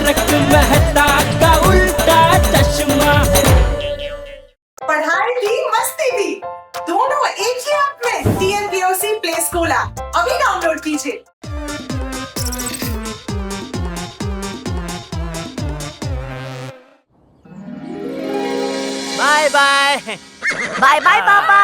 तारक मेहता का उल्टा चश्मा। पढ़ाई भी मस्ती भी दोनों एक ही ऐप में। TNPOC प्ले स्कूल ऐप अभी डाउनलोड कीजिए। Bye bye. बाय बाय पापा।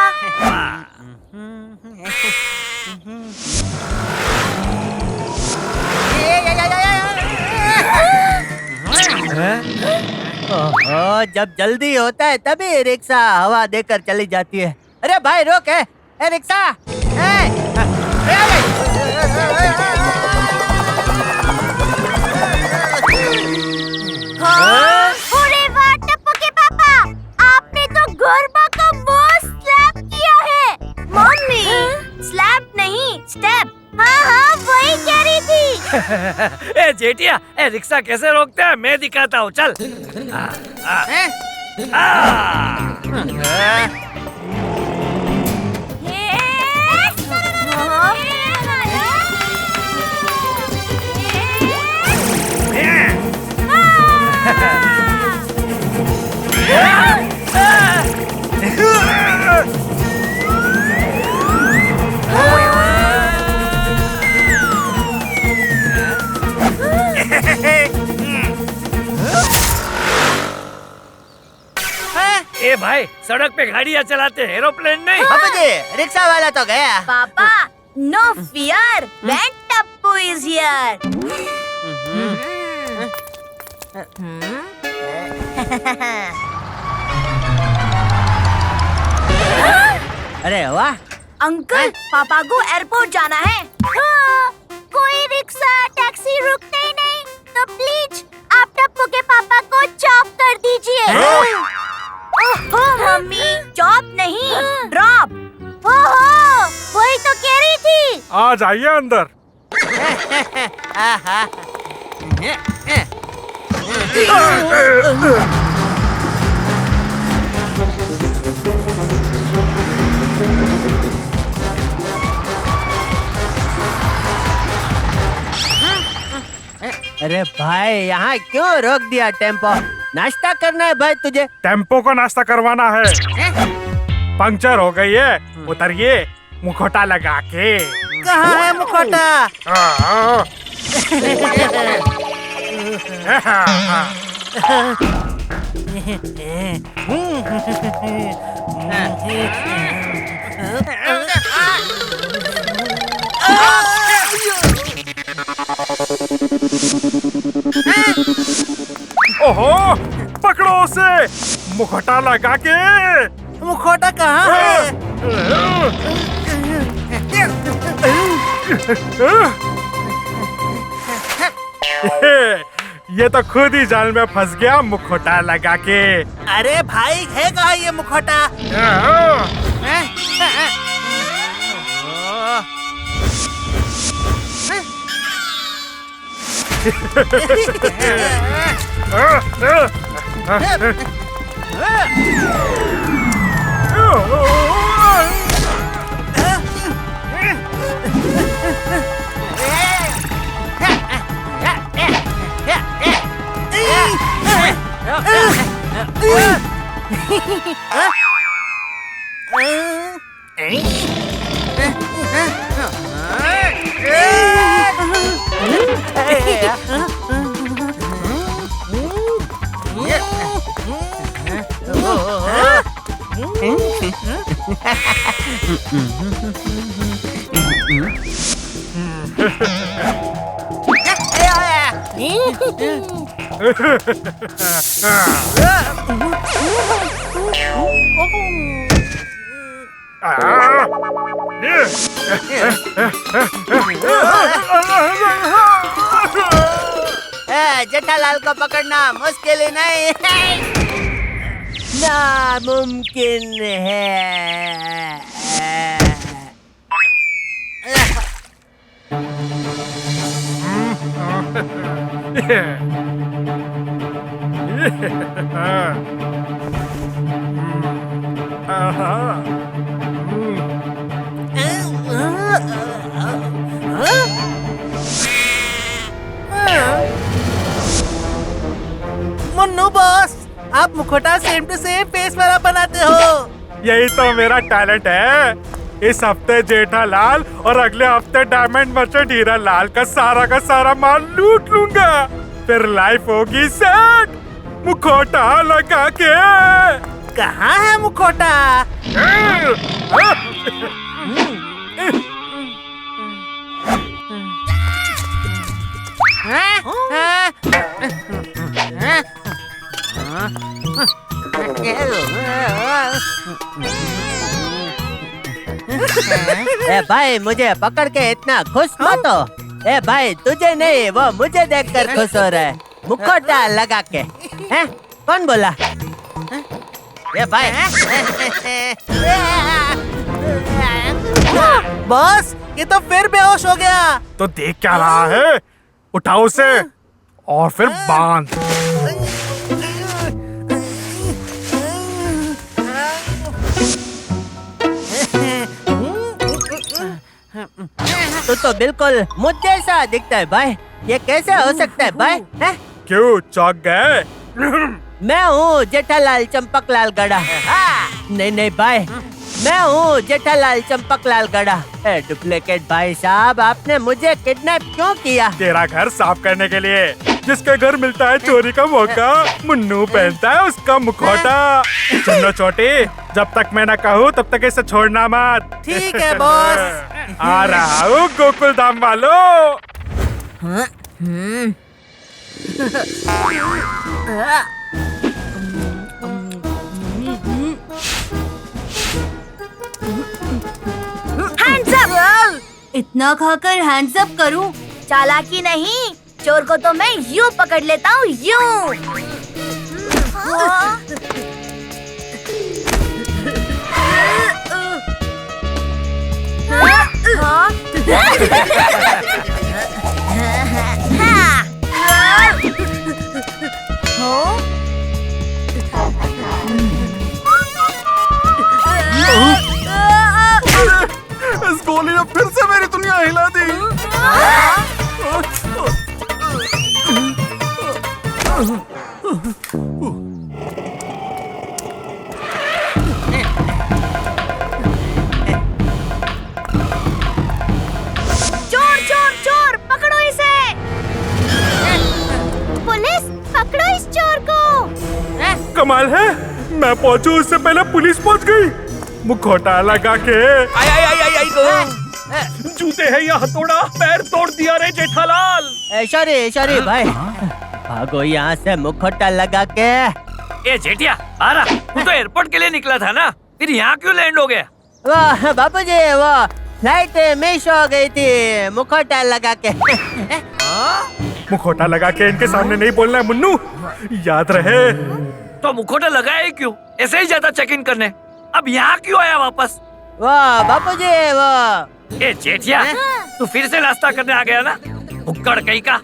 ओहो, जब जल्दी होता है तभी रिक्शा हवा देकर चली जाती है। अरे भाई रोक है, ए रिक्शा। अरे वाह टप्पू के पापा, आपने तो गरबा का बॉस स्लैप किया है। मम्मी स्लैप नहीं स्टेप। हाँ वही कह रही थी। ए जेठिया, ए रिक्शा कैसे रोकते हैं मैं दिखाता हूँ, चल। ए भाई, सड़क पे गाड़ियाँ चलाते एरोप्लेन नहीं। पापा जी, रिक्शा वाला तो गया। पापा no fear, when Tappu is here. अरे वाह। अंकल पापा को एयरपोर्ट जाना है। हाँ, कोई रिक्शा टैक्सी रुकते ही नहीं, तो प्लीज आप टप्पू के पापा को चॉप कर दीजिए। ओहो मम्मी, चॉप नहीं ड्रॉप। ओहो वही तो कह रही थी। आ जाइए अंदर। अरे भाई, यहाँ क्यों रोक दिया टेम्पो? नाश्ता करना है भाई तुझे। टेम्पो को नाश्ता करवाना है। पंक्चर हो गई है, उतरिए मुखौटा लगा के। कहाँ है मुखौटा? ओहो, पकड़ो उसे, मुखौटा लगा के। मुखौटा कहाँ है? ये तो खुद ही जाल में फंस गया मुखौटा लगा के। अरे भाई, है कहाँ ये मुखौटा? जेठालाल को पकड़ना मुश्किल ही नहीं, नामुमकिन है। मुन्नू बॉस, आप मुखौटा सेम टू सेम फेस वाला बनाते हो। यही तो मेरा टैलेंट है। इस हफ्ते जेठालाल और अगले हफ्ते डायमंड मर्चेंट हीरा लाल का सारा माल लूट लूंगा। फिर लाइफ होगी सेट, मुखौटा लगा के। कहाँ है मुखौटा? ए भाई, मुझे पकड़ के इतना खुश मत हो। ए भाई, तुझे नहीं, वो मुझे देखकर खुश हो रहा है, मुखौटा लगा के। हैं? कौन बोला? ए भाई। बॉस, ये तो फिर बेहोश हो गया। तो देख क्या रहा है? उठाओ उसे और फिर बांध। तू तो बिल्कुल मुझ जैसा दिखता है भाई। ये कैसे हो सकता है भाई? हैं? क्यों चौंक गए? मैं हूँ जेठालाल चंपकलाल गड़ा। नहीं भाई, मैं हूँ जेठालाल चंपकलाल गड़ा। डुप्लीकेट भाई साहब, आपने मुझे किडनैप क्यों किया? तेरा घर साफ करने के लिए। जिसके घर मिलता है चोरी का मौका, मुन्नू पहनता है उसका मुखौटा। सुनो छोटी, जब तक मैं न कहूँ तब तक इसे छोड़ना मत। ठीक है बॉस। आ रहा हूँ गोकुल धाम वालों। Hands up! इतना खाकर हैंड्स अप करूं? चालाकी नहीं, चोर को तो मैं यूं पकड़ लेता हूँ, यूं। इस गोली ने फिर से मेरी दुनिया हिला दी। चोर चोर चोर, पकड़ो इसे! पुलिस, पकड़ो इस चोर को! कमाल है, मैं पहुँचूं उससे पहले पुलिस पहुँच गई। मुखौटा लगा के। जूते है या हथौड़ा, पैर तोड़ दिया रे जेठालाल। सॉरी भाई, भागो यहाँ से मुखौटा लगा के। ए जेठिया, आ रहा। तू तो एयरपोर्ट के लिए निकला था ना, फिर यहाँ क्यों लैंड हो गया? वाह बापूजी, वो फ्लाइट मिस हो गई थी, मुखौटा लगा के। मुखौटा लगा के इनके सामने नहीं बोलना है मुन्नू, याद रहे। तो मुखौटा लगाया ही क्यों? ऐसे ही जाता चेक इन करने। अब यहाँ क्यों आया वापस? वाह बापूजी, वो ए जेठिया, तू फिर से नाश्ता करने आ गया ना? भुक्कड़ कहीं का।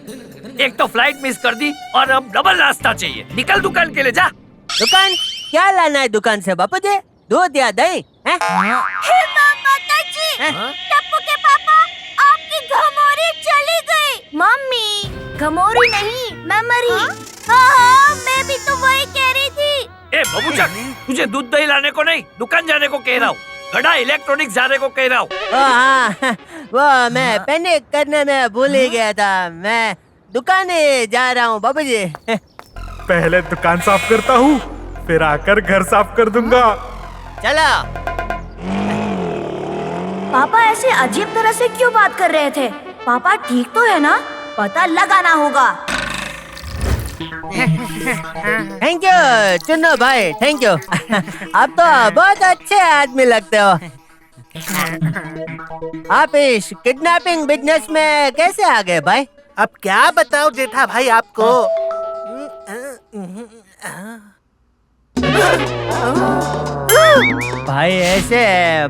एक तो फ्लाइट मिस कर दी और अब डबल नाश्ता चाहिए। निकल दुकान के लिए जा। दुकान? क्या लाना है दुकान से बापूजी? दूध या दही? हैं? हे माताजी, टप्पू के पापा, आपकी घमौरी चली गई। मम्मी, घमौरी नहीं, मेमोरी। हाँ, मैं भी तो वही कह रही थी। ए बबूचक, तुझे दूध दही लाने को नहीं, दुकान जाने को कह रहा हूँ। गड़ा इलेक्ट्रॉनिक्स जाने को कह रहा हूँ। हाँ, वो मैं पैनिक करने में भूल ही गया था। मैं दुकाने जा रहा हूँ बाबूजी। पहले दुकान साफ करता हूँ, फिर आकर घर साफ कर दूंगा। चलो। पापा ऐसे अजीब तरह से क्यों बात कर रहे थे? पापा ठीक तो है ना? पता लगाना होगा। थैंक यू चुन्नू भाई, थैंक यू। आप तो बहुत अच्छे आदमी लगते हो। आप इस किडनैपिंग बिजनेस में कैसे आ गए भाई? अब क्या बताऊं जेठा भाई आपको। भाई ऐसे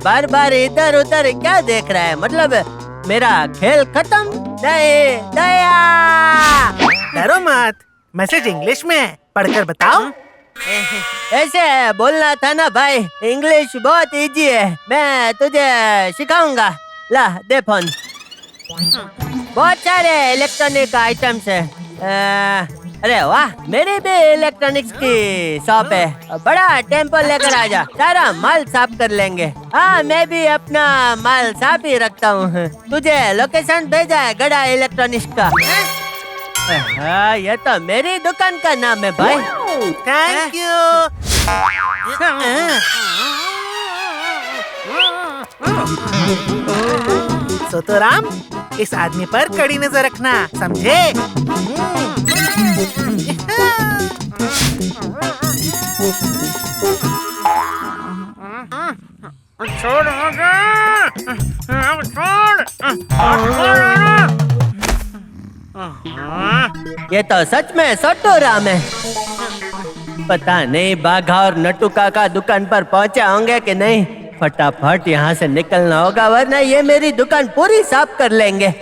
बार बार इधर उधर क्या देख रहा है? मतलब मेरा खेल खत्म? नहीं, दया। डरो मत, मैसेज इंग्लिश में है, पढ़कर बताओ। ऐसे बोलना था ना भाई, इंग्लिश बहुत इजी है, मैं तुझे सिखाऊंगा। ला दे फोन। बहुत सारे इलेक्ट्रॉनिक आइटम्स है, अरे वाह, मेरी भी इलेक्ट्रॉनिक्स की शॉप है, बड़ा टेम्पो लेकर आ जा, सारा माल साफ कर लेंगे। हाँ, मैं भी अपना माल साफ ही रखता हूँ। तुझे लोकेशन भेजा है गड़ा इलेक्ट्रॉनिक्स का। हाँ, ये तो मेरी दुकान का नाम है भाई। Thank you. सोतोराम, इस आदमी पर कड़ी नजर रखना, समझे? छोड़ ये तो सच में सोटू राम है। पता नहीं बाघा और नट्टू काका दुकान पर पहुंचे होंगे कि नहीं। फटाफट यहाँ से निकलना होगा, वरना ये मेरी दुकान पूरी साफ कर लेंगे।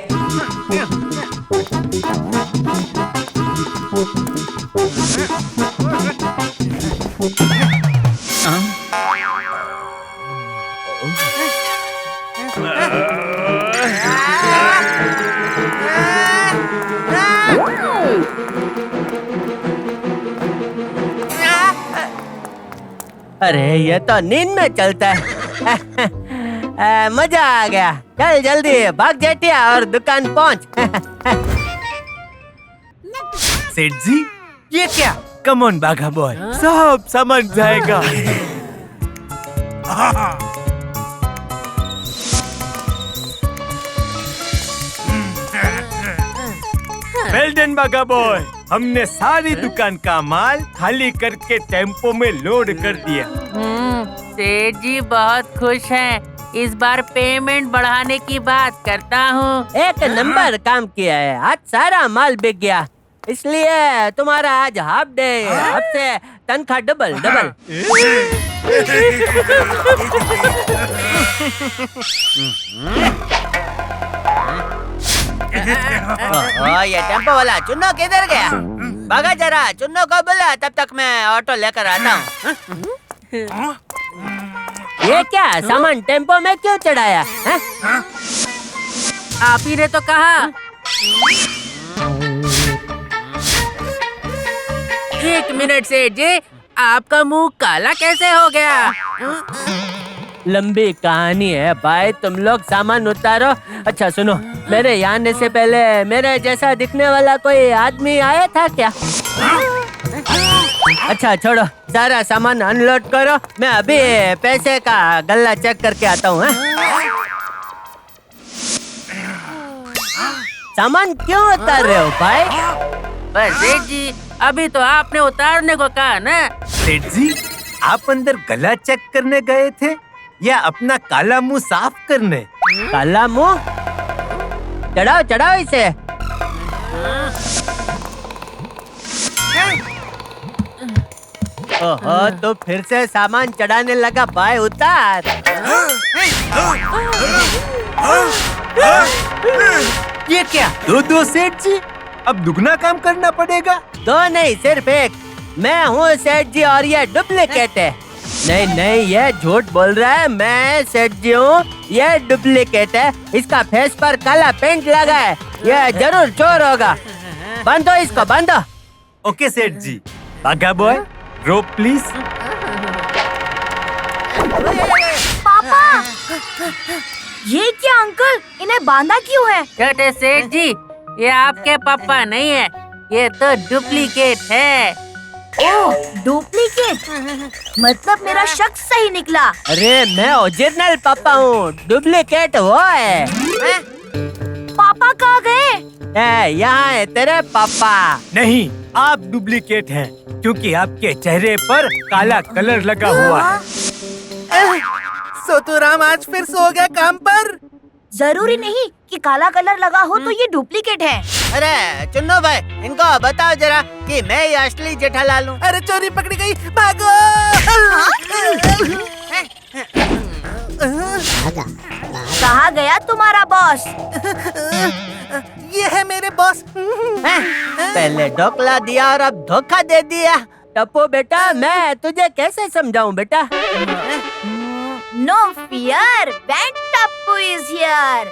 अरे ये तो नींद में चलता है। मजा आ गया। चल जल्दी भाग जेठिया और दुकान पहुंच। सेठ जी, ये क्या? कम ऑन बाघा बॉय, सब समझ जाएगा। वेल डन बाघा बॉय, हमने सारी दुकान का माल खाली करके टेम्पो में लोड कर दिया। सेठ जी बहुत खुश हैं। इस बार पेमेंट बढ़ाने की बात करता हूँ। एक नंबर काम किया है, आज सारा माल बिक गया, इसलिए तुम्हारा आज हाफ डे, अब से तनख्वाह डबल डबल। ये टेम्पो वाला चुन्नो किधर गया? भागा जरा, चुन्नो को बुला, तब तक मैं ऑटो लेकर आता हूँ। ये क्या सामान टेम्पो में क्यों चढ़ाया है? आप ही ने तो कहा। एक मिनट सेठ जी, आपका मुंह काला कैसे हो गया? लंबी कहानी है भाई, तुम लोग सामान उतारो। अच्छा सुनो, मेरे यहाँ आने से पहले मेरे जैसा दिखने वाला कोई आदमी आया था क्या? अच्छा छोड़ो, सारा सामान अनलोड करो, मैं अभी पैसे का गल्ला चेक करके आता हूँ। सामान क्यों उतार रहे हो भाई? बस सेठ जी, अभी तो आपने उतारने को कहा ना। सेठ जी, आप अंदर गला चेक करने गए थे या अपना काला मुंह साफ करने? काला मुंह? चढ़ाओ चढ़ाओ इसे। ओहो, तो फिर से सामान चढ़ाने लगा भाई, उतार। ये क्या? दो सेठ जी, अब दुगना काम करना पड़ेगा। दो नहीं, सिर्फ एक। मैं हूँ सेठ जी और ये डुप्लीकेट है। नहीं नहीं, ये झूठ बोल रहा है, मैं सेठ जी हूँ, ये डुप्लीकेट है। इसका फेस पर काला पेंट लगा है, ये जरूर चोर होगा। बांधो इसको, बांधो। ओके सेठ जी। बाघा बॉय, रोप प्लीज। पापा, ये क्या अंकल, इन्हें बांधा क्यों है? छोटे सेठ जी, ये आपके पापा नहीं है, ये तो डुप्लीकेट है। ओह, डुप्लीकेट, मतलब मेरा शक सही निकला। अरे मैं ओरिजिनल पापा हूँ, डुप्लीकेट वो है। पापा कहाँ गए? यहाँ है तेरे पापा। नहीं, आप डुप्लीकेट हैं, क्योंकि आपके चेहरे पर काला कलर लगा हुआ है। सोतोराम आज फिर सो गया काम पर। जरूरी नहीं कि काला कलर लगा हो तो ये डुप्लीकेट है। अरे चुन्नो भाई, इनको बताओ जरा कि मैं ये असली जेठालाल हूँ। अरे चोरी पकड़ी गई, भागो। कहाँ गया तुम्हारा बॉस? ये है मेरे बॉस। पहले ढोकला दिया और अब धोखा दे दिया। टप्पू बेटा, मैं तुझे कैसे समझाऊं बेटा? No fear, when Tappu is here.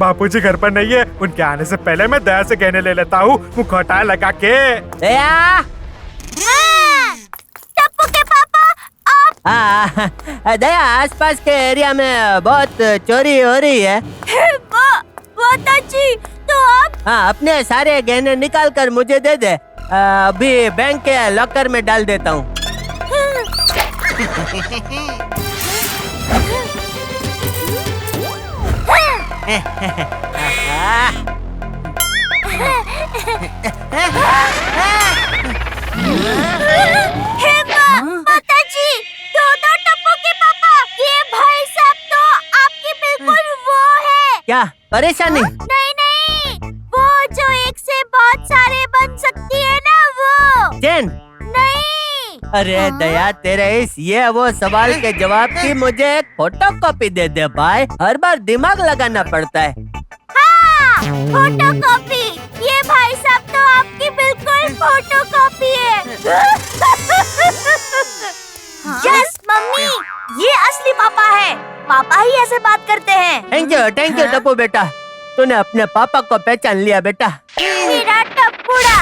बापूजी घर पर नहीं है, उनके आने से पहले मैं दया से गहने ले लेता हूँ मुखौटा लगा के। दया, टप्पू के पापा आप दया आसपास के एरिया में बहुत चोरी हो रही है। वो चाची तो आप हाँ, अपने सारे गहने निकाल कर मुझे दे दे। अभी बैंक के लॉकर में डाल देता हूँ। माताजी, दो टप्पू के पापा, ये भाई साहब तो आपकी बिल्कुल वो है। क्या परेशानी? नहीं नहीं, वो जो एक से बहुत सारे बन सकती है ना, वो चैन? नहीं। अरे दया, तेरे इस ये वो सवाल के जवाब की मुझे एक फोटो कॉपी दे दे भाई। हर बार दिमाग लगाना पड़ता है। हाँ, फोटो कॉपी। ये भाई साहब तो आपकी बिल्कुल फोटो कॉपी है। यस मम्मी, ये असली पापा है। पापा ही ऐसे बात करते हैं। थैंक यू टप्पू बेटा, तूने अपने पापा को पहचान लिया बेटा। मेरा टप्पूड़ा।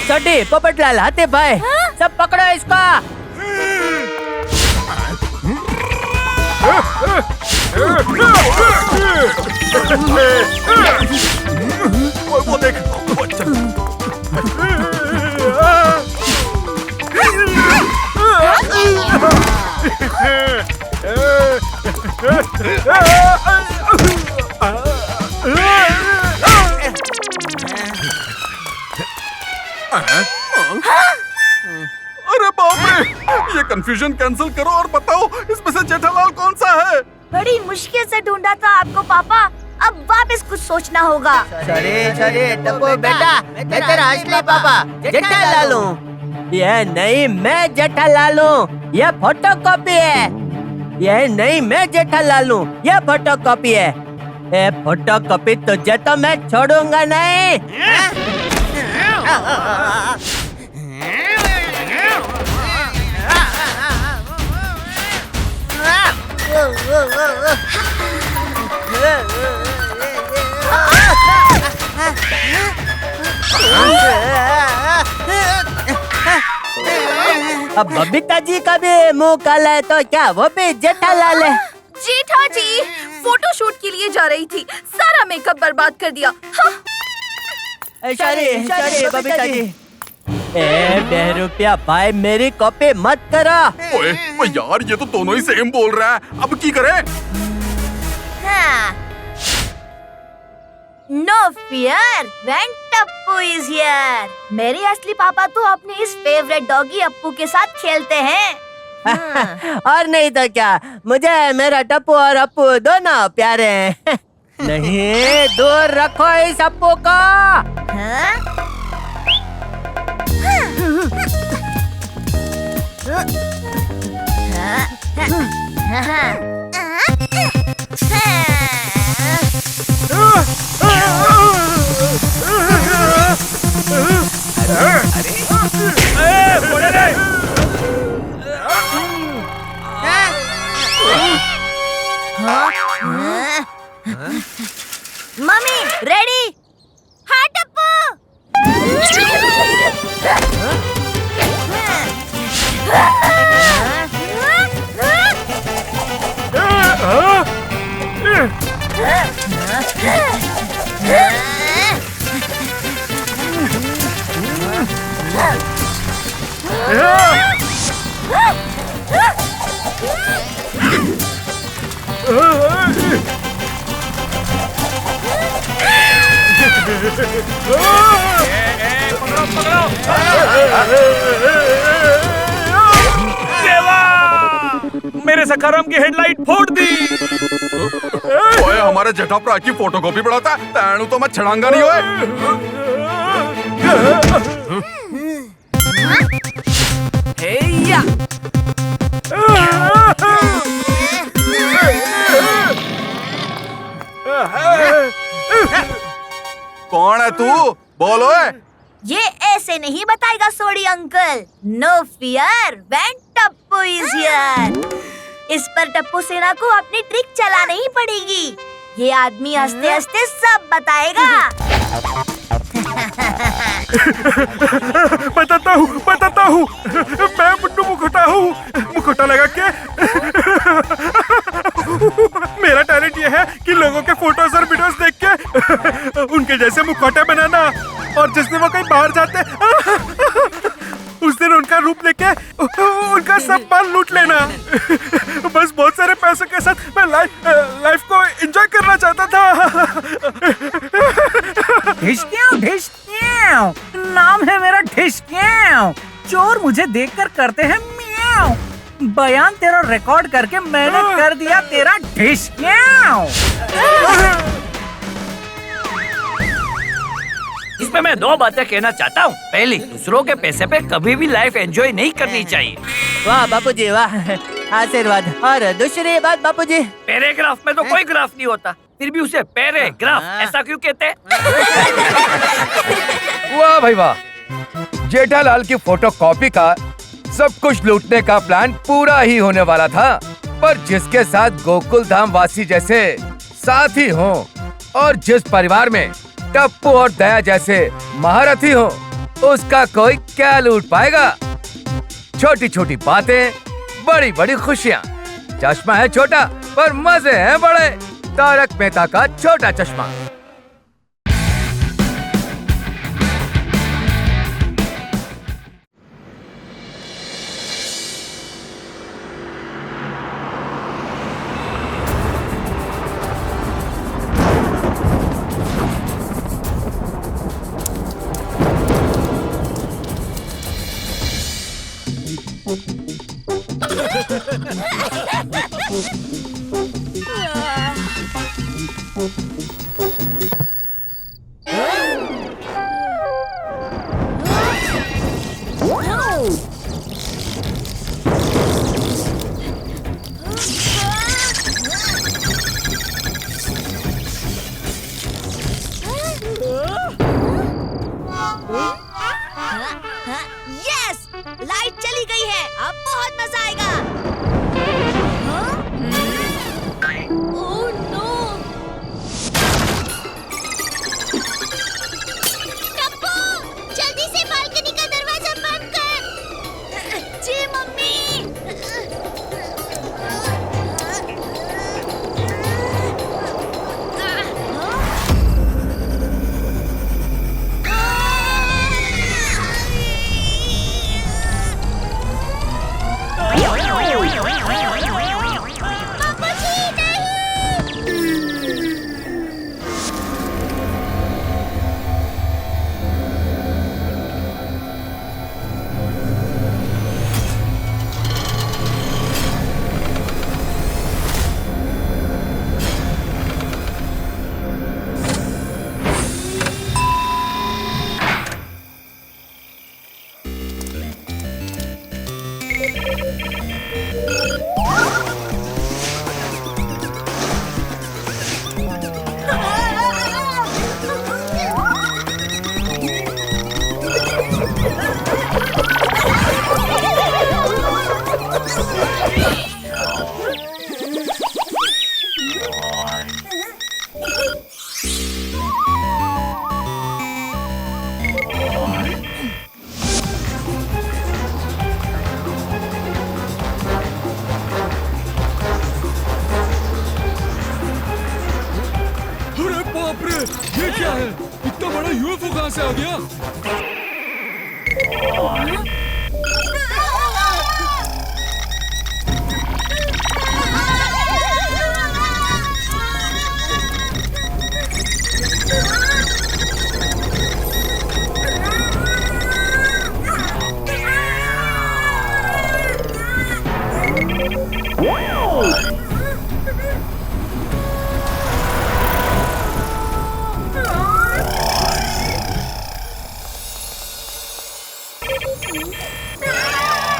छोटी, पोपटलाल, हाथी भाई, सब पकड़ो इसको। वो देख, वो चल। अरे बाप रे, ये कंफ्यूजन कैंसिल करो और बताओ इसमें से जेठालाल कौन सा है? बड़ी मुश्किल से ढूंढा था आपको पापा, अब वापस कुछ सोचना होगा। सॉरी टप्पू बेटा, मैं तेरा असली पापा जेठालाल हूँ। ये नहीं, मैं जेठालाल हूँ। ये फोटो कॉपी है। ये नहीं, मैं जेठालाल हूँ। ये फोटो कॉपी है। ये फोटो कॉपी तुझे तो मैं छोड़ूंगा नहीं। अब बबीता जी का भी मुंह काला है तो क्या वो भी जेठालाल है? जेठा जी फोटो शूट के लिए जा रही थी, सारा मेकअप बर्बाद कर दिया। सॉरी बबीता जी। ए बेरुपिया भाई, मेरी कॉपी मत करो। ओए यार, ये तो दोनों ही सेम बोल रहा है, अब की करें? No fear, when Tappu is here. मेरे असली पापा तो अपने इस फेवरेट डॉगी अप्पू के साथ खेलते हैं। और नहीं तो क्या, मुझे मेरा टप्पू और अप्पू दोनों प्यारे हैं। नहीं, दूर रखो इस अप्पू को। Mummy ready? हाँ टप्पू। मेरे सखाराम की हेडलाइट फोड़ दी। ओए, हमारे जेठा भरा की फोटोकॉपी बढ़ाता है, तैनू तो मैं छड़ांगा नहीं। ओए हे तू बोलो। ये ऐसे नहीं बताएगा Sodhi uncle. No fear when Tappu is here. इस पर टप्पू सेना को अपनी ट्रिक चलानी ही पड़ेगी। ये आदमी हंसते हंसते सब बताएगा। बताता हूँ मैं मुन्नू मुखोटा हूँ। मुखोटा लगा के मेरा टैलेंट ये है कि लोगों के फोटोज और वीडियोस देख के उनके जैसे मुखौटे बनाना, और जिस दिन वो कहीं बाहर जाते उस दिन उनका रूप लेके उनका सब माल लूट लेना। बस बहुत सारे पैसों के साथ मैं लाइफ को एंजॉय करना चाहता था। ढिशक्याओ नाम है मेरा ढिशक्याओ। चोर मुझे देखकर करते हैं मियाओ। बयान तेरा रिकॉर्ड करके मैंने कर दिया तेरा ढिशक्याओ। इसमें मैं 2 बातें कहना चाहता हूँ। पहली, दूसरों के पैसे पे कभी भी लाइफ एंजॉय नहीं करनी चाहिए। वाह बापूजी वाह, आशीर्वाद। और दूसरी बात बापूजी, पैराग्राफ में तो कोई ग्राफ नहीं होता, फिर भी उसे पैराग्राफ ऐसा क्यों कहते हैं? वाह भाई वाह, जेठालाल की फोटो कॉपी का सब कुछ लूटने का प्लान पूरा ही होने वाला था, पर जिसके साथ गोकुल धाम वासी जैसे साथी हों और जिस परिवार में टप्पू और दया जैसे महारथी हो, उसका कोई क्या लूट पाएगा। छोटी छोटी बातें, बड़ी बड़ी खुशियाँ। चश्मा है छोटा पर मजे हैं बड़े। तारक मेहता का छोटा चश्मा। यस, लाइट चली गई है। अब बहुत मजा आएगा। Oh no! टप्पू, जल्दी से बालकनी का दरवाजा बंद कर। जी मम्मी। ये क्या है? इतना बड़ा यूएफओ कहाँ से आ गया?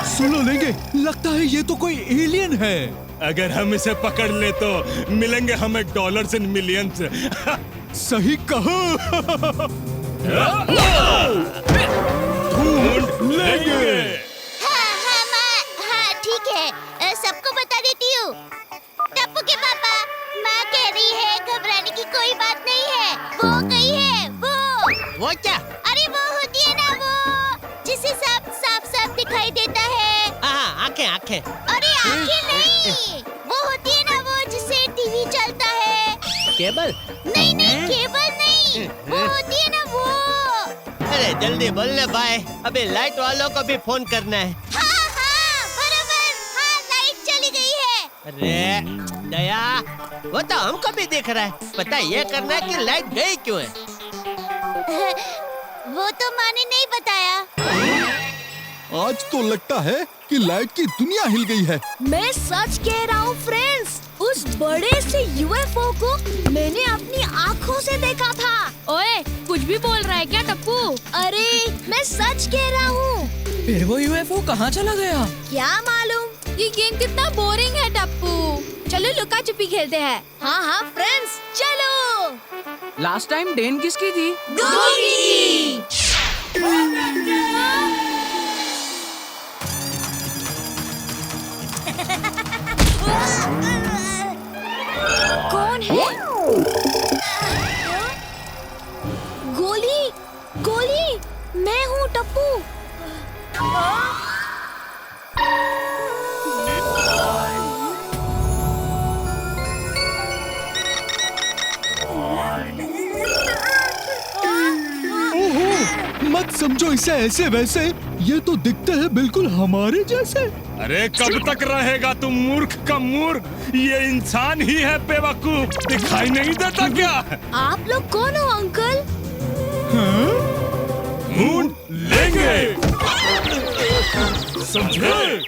सुनो लेंगे, लगता है ये तो कोई एलियन है। अगर हम इसे पकड़ ले तो मिलेंगे हमें डॉलर्स एंड मिलियंस। सही कहो। ढूंढ लेंगे। हाँ ठीक है, सबको बता देती हूँ। टप्पू के पापा, माँ कह रही है घबराने की कोई बात नहीं है। वो गई है, वो क्या? अरे वो होती है ना, वो जिसे साफ साफ दिखाई देता है। आंखें आंखें। अरे आंखें नहीं, वो होती है ना, वो जिससे टीवी चलता है। केबल? नहीं केबल नहीं, वो होती है ना वो। अरे जल्दी बोलने भाई, अभी लाइट वालों को भी फोन करना है। हाँ बराबर, हाँ लाइट चली गई है। अरे दया, वो तो हमको भी दिख रहा है। पता ये करना है कि लाइट गई क्यों है। वो तो माँ ने नहीं बताया। आज तो लगता है कि लाइट की दुनिया हिल गई है। मैं सच कह रहा हूँ फ्रेंड्स, उस बड़े से यूएफओ को मैंने अपनी आँखों से देखा था। ओए, कुछ भी बोल रहा है क्या टप्पू? अरे मैं सच कह रहा हूँ। फिर वो यूएफओ कहाँ चला गया? क्या मालूम। ये गेम कितना बोरिंग है टप्पू। चलो लुका छुपी खेलते हैं। हाँ फ्रेंड्स चलो। लास्ट टाइम डेन किसकी थी? गोगी। कौन है? गोली, मैं हूँ टप्पू। मत समझो इसे ऐसे वैसे, ये तो दिखते हैं बिल्कुल हमारे जैसे। अरे कब तक रहेगा तुम मूर्ख का मूर्ख? ये इंसान ही है बेवकूफ, दिखाई नहीं देता क्या? आप लोग कौन हो अंकल? ढूंढ लेंगे, समझे?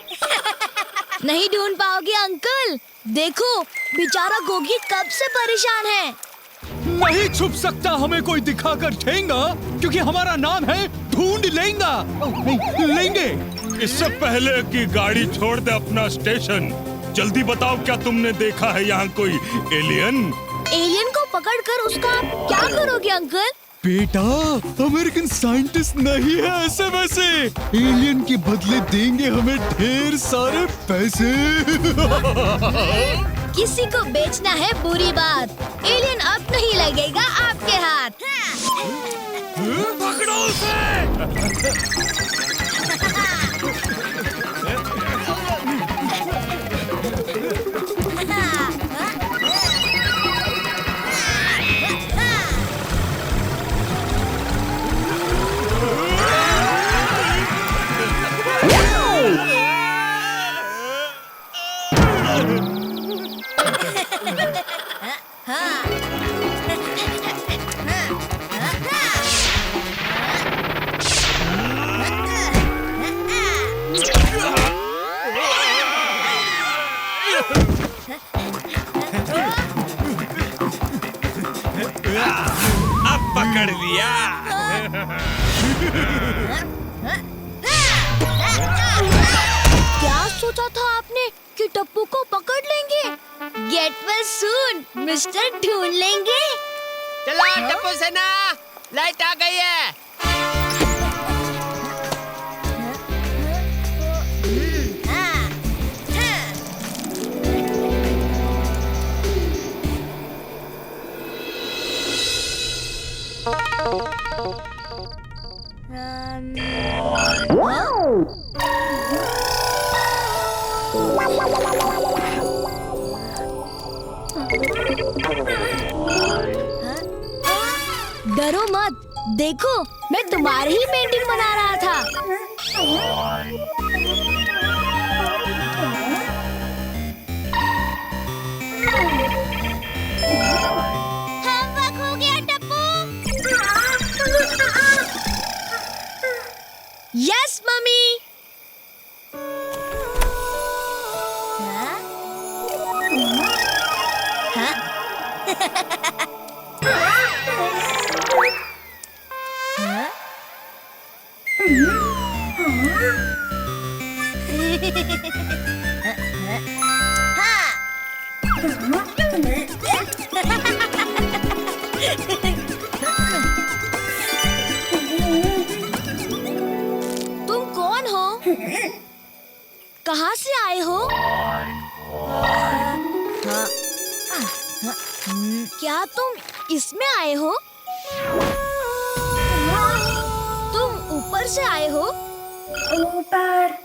नहीं ढूंढ पाओगे अंकल। देखो बेचारा गोगी कब से परेशान है। नहीं छुप सकता हमें कोई दिखाकर ठेंगा, क्योंकि हमारा नाम है ढूंढ लेंगा। नहीं लेंगे। इससे पहले कि गाड़ी छोड़ दे अपना स्टेशन, जल्दी बताओ क्या तुमने देखा है यहाँ कोई एलियन? एलियन को पकड़कर उसका आप क्या करोगे अंकल? बेटा, अमेरिकन साइंटिस्ट नहीं है ऐसे वैसे। एलियन के बदले देंगे हमें ढेर सारे पैसे। किसी को बेचना है बुरी बात। एलियन अब नहीं लगेगा आपके हाथ। पकड़ो उसे! अब पकड़ लिया। क्या सोचा था आपने कि टप्पू को पकड़ लेंगे? गेट वेल सून मिस्टर ढूंढ लेंगे। चलो टप्पू सेना, लाइट आ गई है। डरो मत, देखो मैं तुम्हारी ही पेंटिंग बना रहा था। होमवर्क हो गया टप्पू? Yes mummy. कहाँ से आए हो? क्या तुम इसमें आए हो? तुम ऊपर से आए हो? ऊपर।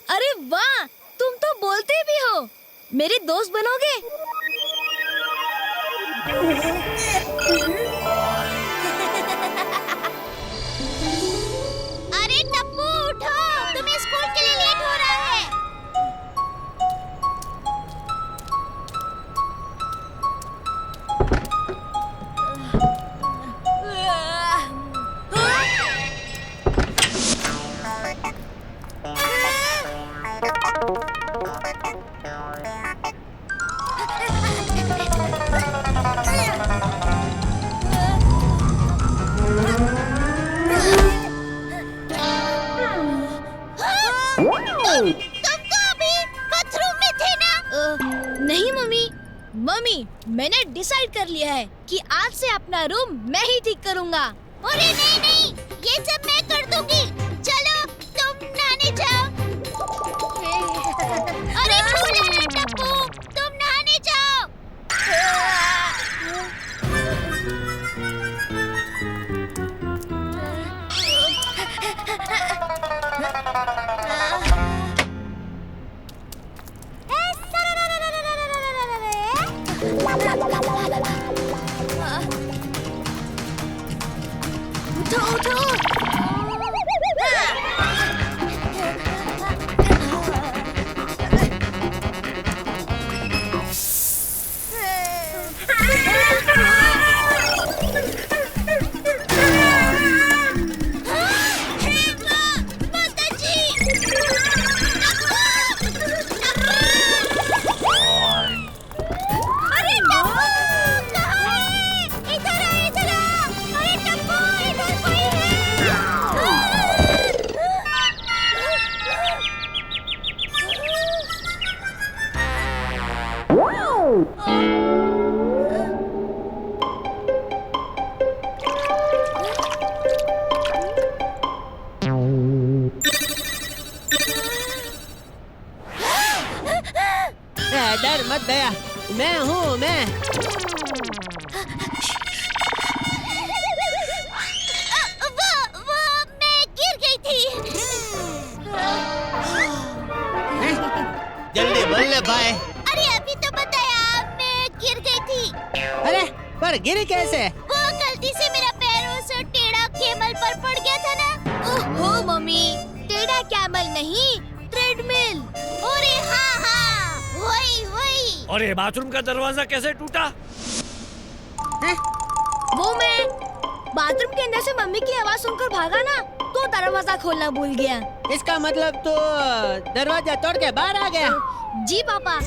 अरे वाह, तुम तो बोलते भी हो। मेरे दोस्त बनोगे? अरे टप्पू उठो, तुम्हें स्कूल के लिए लेट हो रहा है। नहीं मम्मी, मैंने डिसाइड कर लिया है कि आज से अपना रूम मैं ही ठीक करूंगा। अरे नहीं, ये सब मैं कर दूंगी। चलो तुम नहाने जाओ। अरे झूला है टप्पू, तुम नहाने जाओ। उठो। डर मत दया, मैं हूँ मैं। वो मैं गिर गई थी। जल्दी बोल ले भाई। अरे अभी तो बताया, मैं गिर गई थी। अरे पर गिरी कैसे? वो गलती से मेरा पैर उस टेढ़ा कैमल पर पड़ गया था ना। ओहो मम्मी, टेढ़ा कैमल नहीं, ट्रेडमिल। अरे हाँ, वही। और ये बाथरूम का दरवाजा कैसे टूटा? वो मैं बाथरूम के अंदर से मम्मी की आवाज सुनकर भागा ना, तो दरवाजा खोलना भूल गया। इसका मतलब तो दरवाजा तोड़ के बाहर आ गया। जी पापा।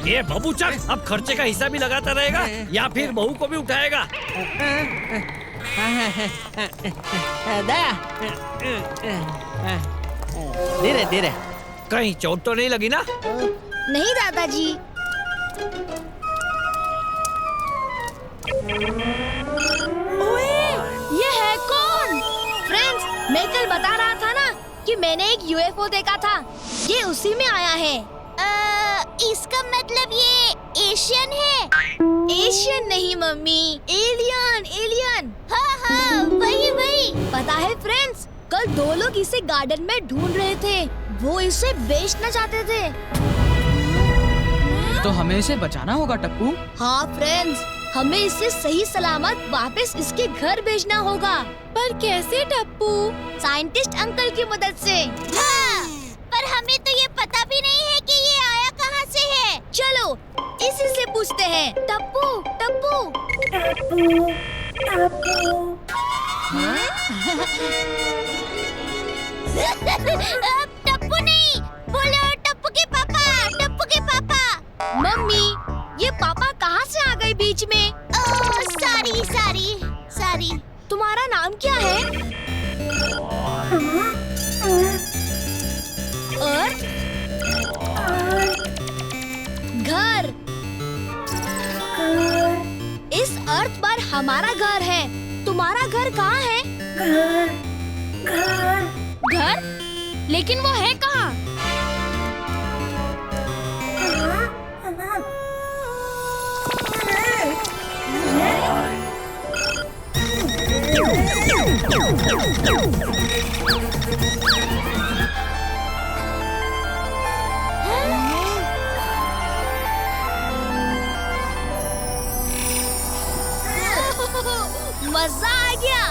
ये बबूचक अब खर्चे का हिस्सा भी लगाता रहेगा या फिर बहू को भी उठाएगा? दया, धीरे धीरे। कहीं चोट तो नहीं लगी ना? नहीं दादाजी। ओए, ये है कौन? फ्रेंड्स, मैं कल बता रहा था ना कि मैंने एक यूएफओ देखा था। ये उसी में आया है। इसका मतलब ये एशियन है? एशियन नहीं मम्मी, एलियन। हाँ, वही। पता है फ्रेंड्स, कल 2 लोग इसे गार्डन में ढूंढ रहे थे। वो इसे बेचना चाहते थे। तो हमें इसे बचाना होगा टप्पू। हाँ फ्रेंड्स, हमें इसे सही सलामत वापस इसके घर भेजना होगा। पर कैसे टप्पू? साइंटिस्ट अंकल की मदद से। हाँ, पर हमें तो ये पता भी नहीं है कि ये आया कहाँ से है। चलो इसी से पूछते हैं। टप्पू। टप्पू नहीं, बोलो टप्पू के पापा। मम्मी, ये पापा कहाँ से आ गए बीच में? सॉरी। तुम्हारा नाम क्या है? और हमारा घर है। तुम्हारा घर कहाँ है? घर? लेकिन वो है कहाँ? मजा आ गया।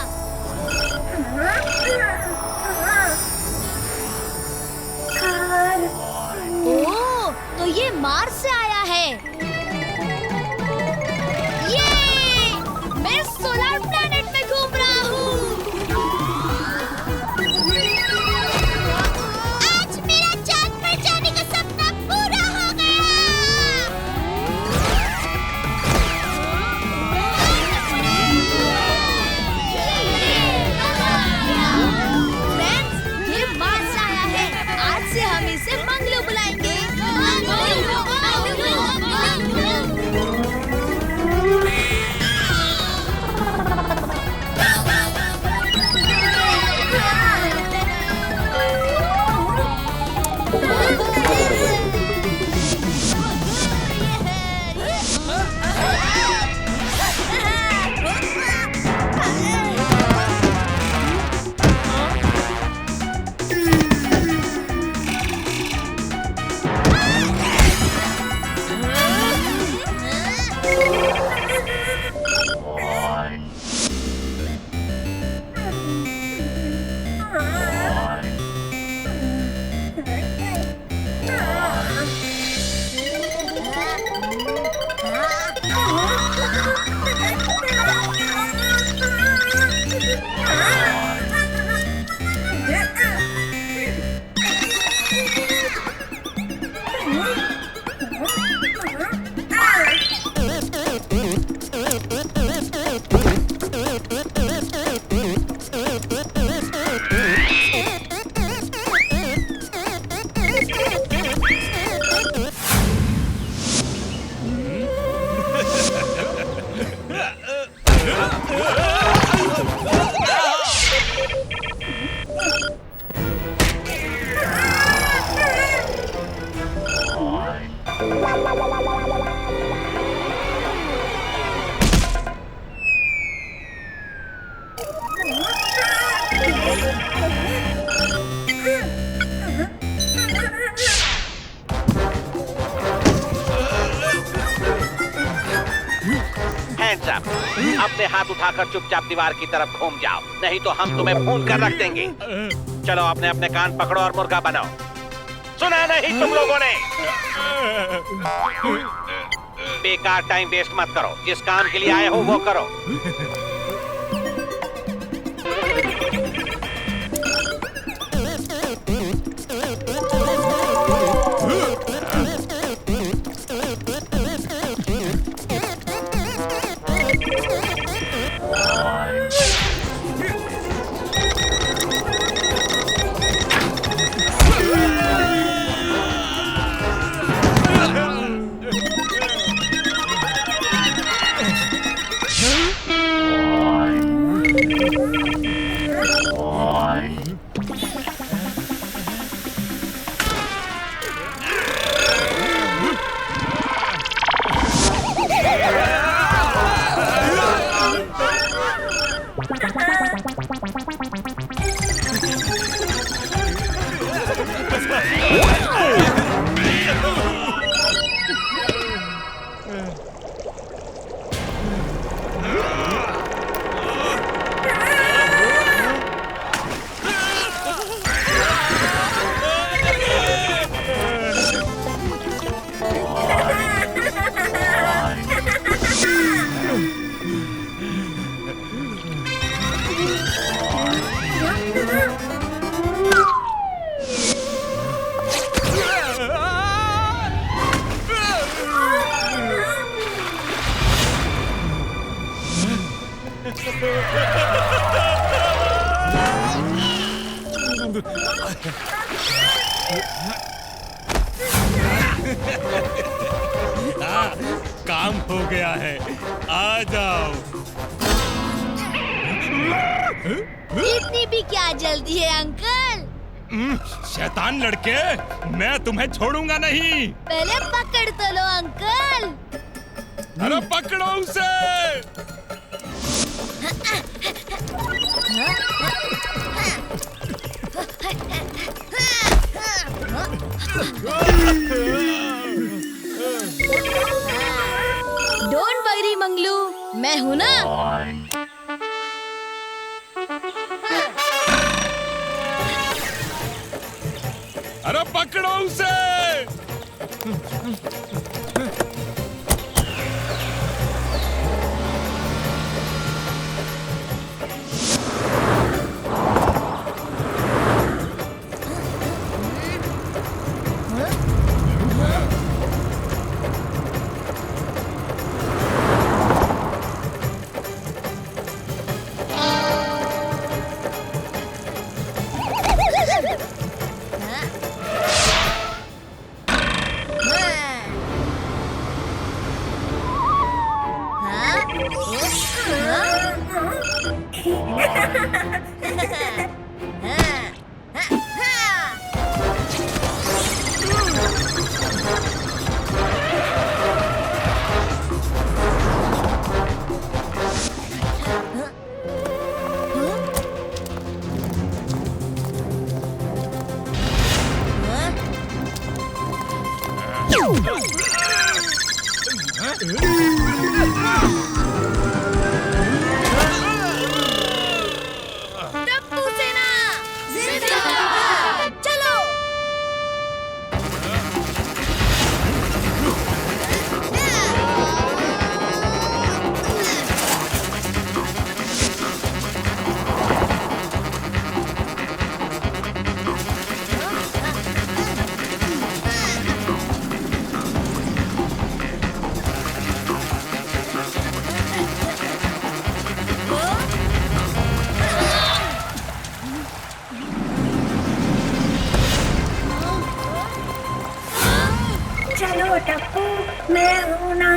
ओह, तो ये मार्स से आया है। ये मैं सोलर प्लैनेट में घूम रहा हूँ। आज मेरा चांद पर जाने का सपना पूरा हो गया। फ्रेंड्स, ये मार्स आया है। आज से हम इसे मंगलू बुलाएंगे। अपने हाथ उठाकर चुपचाप दीवार की तरफ घूम जाओ, नहीं तो हम तुम्हें भून कर रख देंगे। चलो अपने अपने कान पकड़ो और मुर्गा बनाओ। सुना नहीं तुम लोगों ने? बेकार टाइम वेस्ट मत करो, जिस काम के लिए आए हो वो करो। काम हो गया है, आ जाओ। इतनी भी क्या जल्दी है अंकल? शैतान लड़के, मैं तुम्हें छोड़ूंगा नहीं। पहले पकड़ तो लो अंकल। अरे पकड़ो उसे। डोंट वरी मंगलू, मैं हूँ ना। अरे पकड़ो उसे। टप्पू सेना जिंदाबाद। चलो। चलो टप्पू, मैं हूँ ना।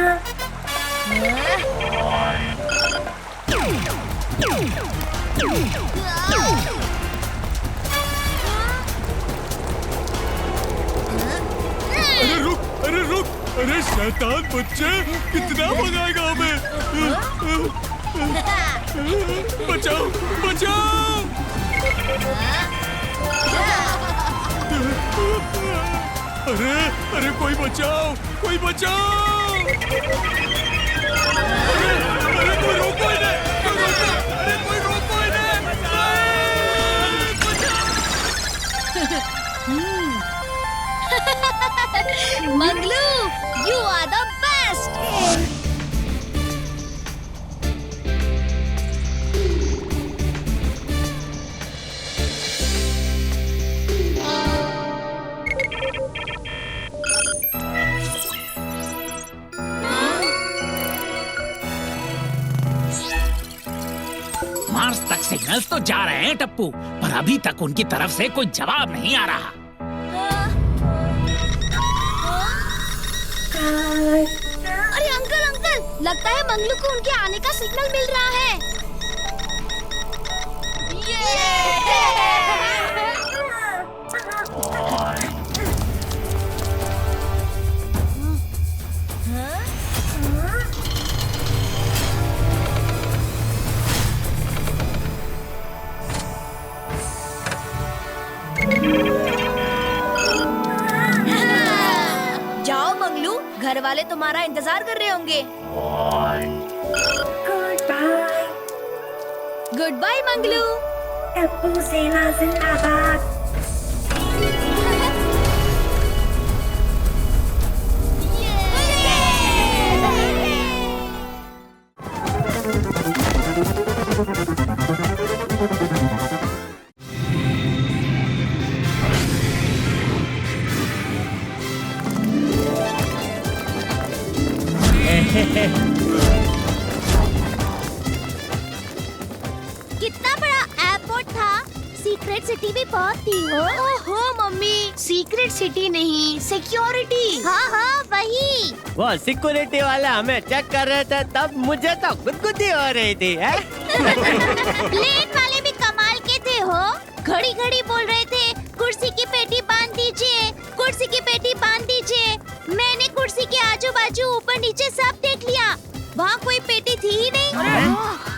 अरे रुक, अरे शैतान बच्चे, कितना भगाएगा हमें? बचाओ, बचाओ! अरे कोई बचाओ, कोई बचाओ! अरे कोई रोको इन्हें, कोई रोको! अरे कोई रोको इन्हें! Manglu, you are the best. Mars तक सिग्नल्स तो जा रहे हैं टप्पू, पर अभी तक उनकी तरफ से कोई जवाब नहीं आ रहा। अरे अंकल, लगता है मंगलू को उनके आने का सिग्नल मिल रहा है। जाओ मंगलू, घर वाले तुम्हारा इंतजार कर रहे होंगे। Good bye Manglu. टप्पू सेना जिंदाबाद। कितना बड़ा एयरपोर्ट था। सीक्रेट सिटी भी बहुत थी। ओहो मम्मी, सीक्रेट सिटी नहीं, सिक्योरिटी। हाँ वही। वो सिक्योरिटी वाला हमें चेक कर रहे थे, तब मुझे तो गुदगुदी हो रही थी। प्लेन वाले हो? घड़ी घड़ी बोल रहे थे कुर्सी की पेटी बांध दीजिए, कुर्सी की पेटी बांध दीजिए। मैंने कुर्सी के आजू बाजू ऊपर नीचे सब देख लिया, वहाँ कोई पेटी थी ही नहीं।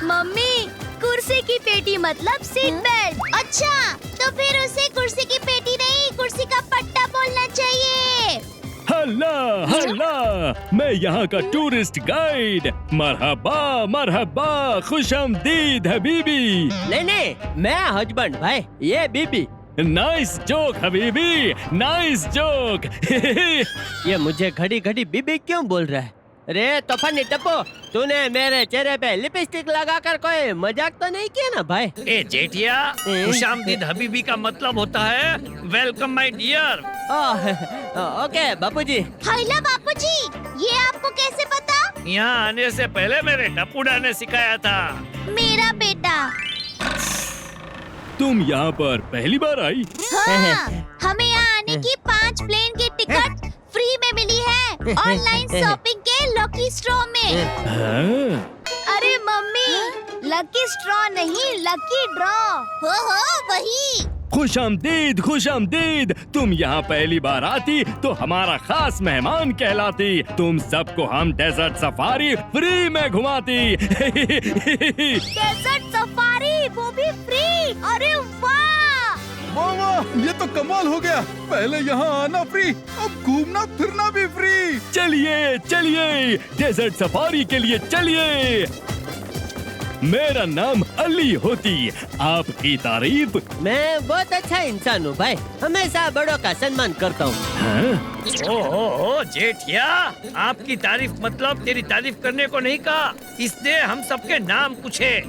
मम्मी, कुर्सी की पेटी मतलब सीट बेल्ट। अच्छा, तो फिर उसे कुर्सी की पेटी नहीं, कुर्सी का पट्टा बोलना चाहिए। हल्ला हल्ला, मैं यहाँ का टूरिस्ट गाइड। मरहबा मरहबा, खुशामदीद हबीबी। नहीं, मैं हस्बैंड भाई, ये बीबी। नाइस जोक हबीबी, नाइस जोक। ये मुझे घड़ी घड़ी बीबी क्यों बोल रहा है? रे तूफानी टप्पू, तूने मेरे चेहरे पे लिपस्टिक लगाकर कोई मजाक तो नहीं किया ना भाई? ए जेठिया, खुशामदीद हबीबी का मतलब होता है वेलकम माय डियर। ओके बापूजी। हाइला बापूजी, ये आपको कैसे पता? यहाँ आने से पहले मेरे टप्पूडा ने सिखाया था। मेरा बेटा। तुम यहाँ पर पहली बार आई? हाँ, हमें यहाँ आने की 5 प्लेन की टिकट फ्री में मिली है ऑनलाइन शॉपिंग के लकी स्ट्रॉ में। अरे मम्मी, लकी स्ट्रॉ नहीं, लकी ड्रॉ। हो वही। खुशामदीद खुशामदीद, तुम यहाँ पहली बार आती तो हमारा खास मेहमान कहलाती। तुम सबको हम डेजर्ट सफारी फ्री में घुमाती। डेजर्ट सफारी, वो भी फ्री। अरे वाह वाह, ये तो कमाल हो गया। पहले यहाँ आना फ्री, अब घूमना फिरना भी फ्री। चलिए चलिए, डेजर्ट सफारी के लिए चलिए। मेरा नाम अली होती, आपकी तारीफ? मैं बहुत अच्छा इंसान हूँ भाई, हमेशा बड़ों का सम्मान करता हूँ। ओहो जेठिया, आपकी तारीफ मतलब तेरी तारीफ करने को नहीं कहा, इसने हम सबके नाम पूछे।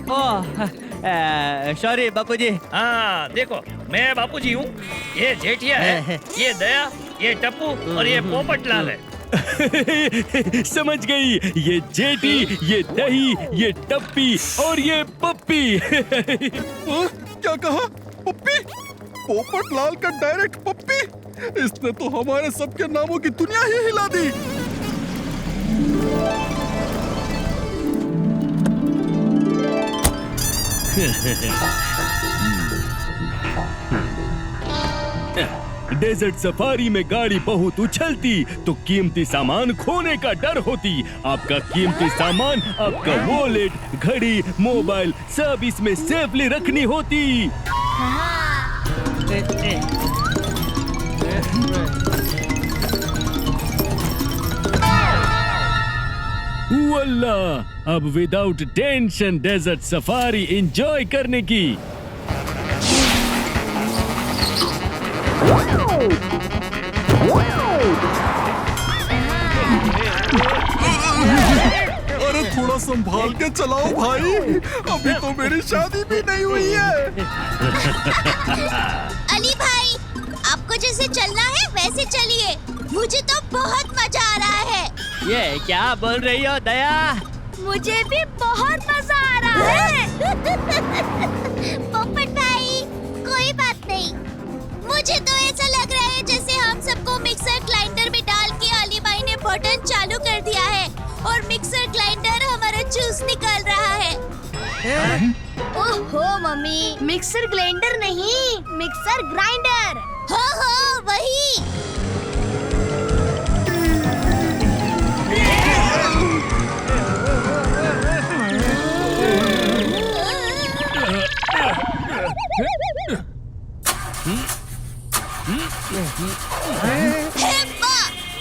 सॉरी बापूजी। हाँ देखो, मैं बापूजी हूँ, ये जेठिया है, ये दया, ये टप्पू और ये पोपटलाल है। समझ गई, ये जेठी, ये दही, ये टप्पी और ये पप्पी। क्या कहा? पप्पी? पोपटलाल का डायरेक्ट पप्पी? इसने तो हमारे सबके नामों की दुनिया ही हिला दी। डेजर्ट सफारी में गाड़ी बहुत उछलती तो कीमती सामान खोने का डर होती। आपका कीमती सामान, आपका वॉलेट, घड़ी, मोबाइल सब इसमें सेफली रखनी होती। वल्ला, अब without tension desert safari enjoy करने की। अरे थोड़ा संभाल के चलाओ भाई, अभी तो मेरी शादी भी नहीं हुई है। अली भाई, आपको जैसे चलना है वैसे चलिए, मुझे तो बहुत मजा आ रहा है। ये क्या बोल रही हो दया? मुझे भी बहुत मजा आ रहा है। पोपट भाई, कोई बात नहीं, मुझे तो ऐसा लग रहा है जैसे हम सबको मिक्सर ग्राइंडर में डाल के अली भाई ने बटन चालू कर दिया है और मिक्सर ग्राइंडर हमारा जूस निकाल रहा है। ओहो मम्मी, मिक्सर ग्राइंडर नहीं, मिक्सर ग्राइंडर। हाँ वही।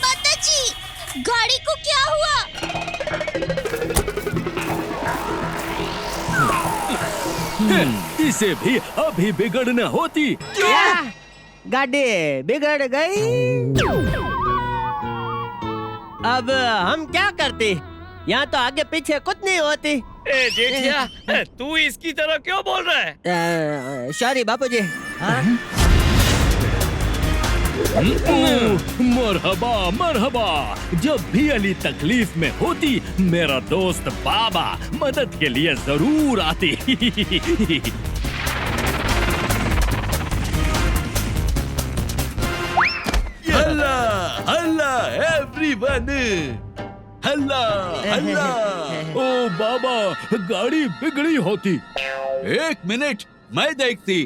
माताजी, गाड़ी को क्या हुआ? इसे भी अभी बिगड़ना होती। क्या? गाड़ी बिगड़ गई? अब हम क्या करते? यहाँ तो आगे पीछे कुछ नहीं होती। ए जेठिया, तू इसकी तरह क्यों बोल रहा है? सॉरी बापूजी। मरहबा मरहबा, जब भी अली तकलीफ में होती मेरा दोस्त बाबा मदद के लिए जरूर आती। हल्ला हल्ला एवरीवन, हल्ला हल्ला। ओ बाबा, गाड़ी बिगड़ी होती। एक मिनट, मैं देखती।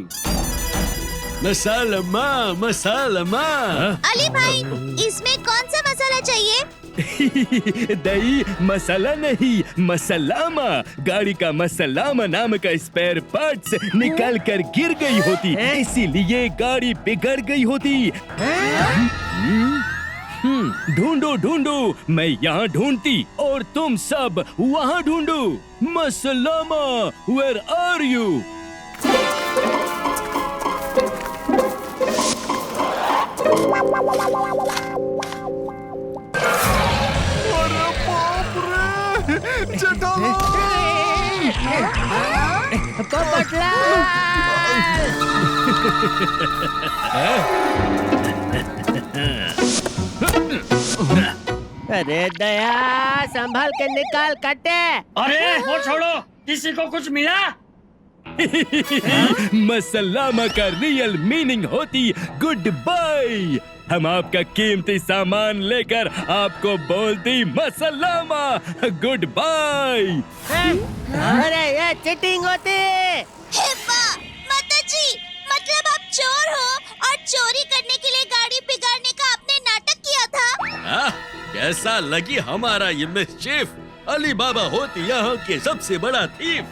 मसाला माँ, मसाला माँ। अली भाई, इसमें कौन सा मसाला चाहिए? दही मसाला नहीं, मसलामा। गाड़ी का मसलामा नाम का स्पेयर पार्ट्स निकल कर गिर गई होती, इसीलिए गाड़ी बिगड़ गई होती। ढूंढो ढूंढो, मैं यहाँ ढूंढती और तुम सब वहाँ ढूंढो। मसलामा, वेयर आर यू? अरे बाप रे, जेठालाल! अरे दया, संभाल के निकाल कटे। अरे वो छोड़ो, किसी को कुछ मिला? मसलामा का रियल मीनिंग होती गुड बाय। हम आपका कीमती सामान लेकर आपको बोलती मसलामा गुड बाय। अरे ये चीटिंग होती। माताजी, मतलब आप चोर हो और चोरी करने के लिए गाड़ी बिगाड़ने का आपने नाटक किया था? कैसा लगी हमारा ये मिस्चीफ? अली बाबा होती यहाँ के सबसे बड़ा थीफ।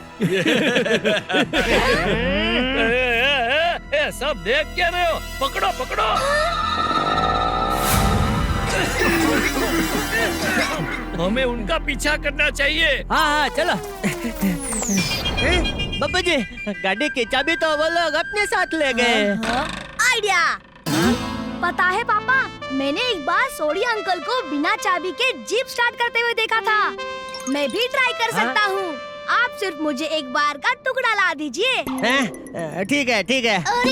सब देख क्या रहे हो? पकड़ो पकड़ो। हमें उनका पीछा करना चाहिए। हाँ चलो। बब्बू जी, गाड़ी की चाबी तो वो लोग अपने साथ ले गए। आइडिया। पता है पापा, मैंने एक बार सोडी अंकल को बिना चाबी के जीप स्टार्ट करते हुए देखा था। मैं भी ट्राई कर सकता हूँ। आप सिर्फ मुझे एक बार का टुकड़ा ला दीजिए। ठीक है ठीक है। अरे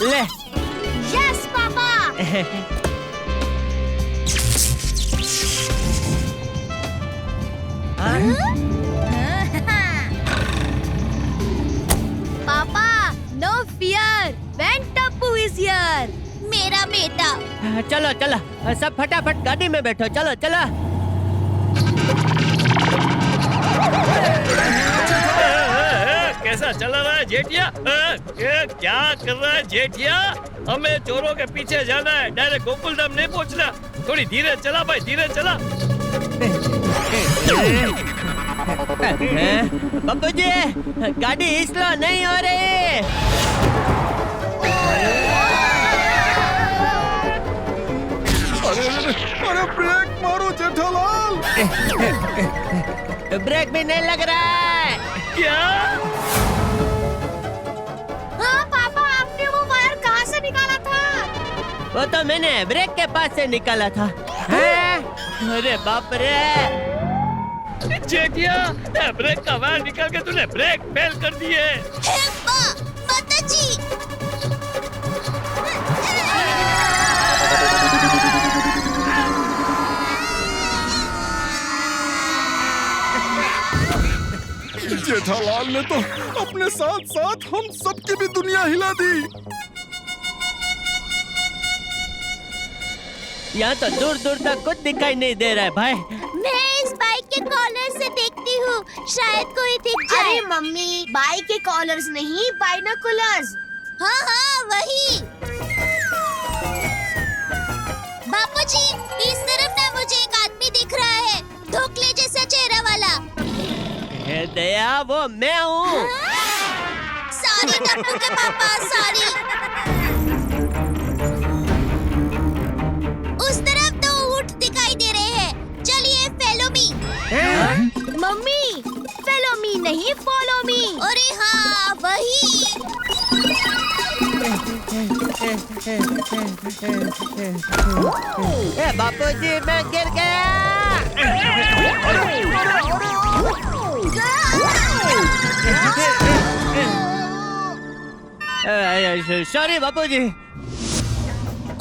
ले। यस पापा। पापा, no fear, when Tappu is here. मेरा बेटा। चलो चलो, सब फटाफट गाड़ी में बैठो। चलो चलो। कैसा चला रहा है जेठिया? क्या कर रहा है जेठिया? हमें चोरों के पीछे जाना है, डायरेक्ट गोकुलधाम नहीं पहुंचना। थोड़ी धीरे चला भाई, धीरे चला। बब्बू जी, गाड़ी स्लो नहीं हो रही। अरे ब्रेक मारो जेठालाल! ब्रेक भी नहीं लग रहा है। क्या? हाँ पापा, आपने वो वायर कहाँ से निकाला था? वो तो मैंने ब्रेक के पास से निकाला था। अरे बाप रे! जेठिया, ब्रेक का वायर निकाल के तूने ब्रेक फेल कर दिए। माताजी! जेठालाल ने तो अपने साथ साथ हम सबकी भी दुनिया हिला दी। यहाँ तो दूर दूर तक कुछ दिखाई नहीं दे रहा है भाई। मैं इस बाइक के कॉलर से देखती हूँ, शायद कोई दिख जाए। अरे मम्मी, बाइक के कॉलर्स नहीं, बाइनोकुलर्स। हाँ हाँ वही। बापूजी, इस तरफ ना मुझे एक आदमी दिख रहा है, धोखले जैसा चेहरा वाला। दया, वो मैं हूँ। सॉरी टप्पू के पापा, सॉरी। उस तरफ दो ऊंट दिखाई दे रहे हैं। चलिए follow me. Mummy, follow me नहीं, फॉलो मी। अरे हाँ वही। बापूजी, मैं गिर गया। सॉरी बापूजी।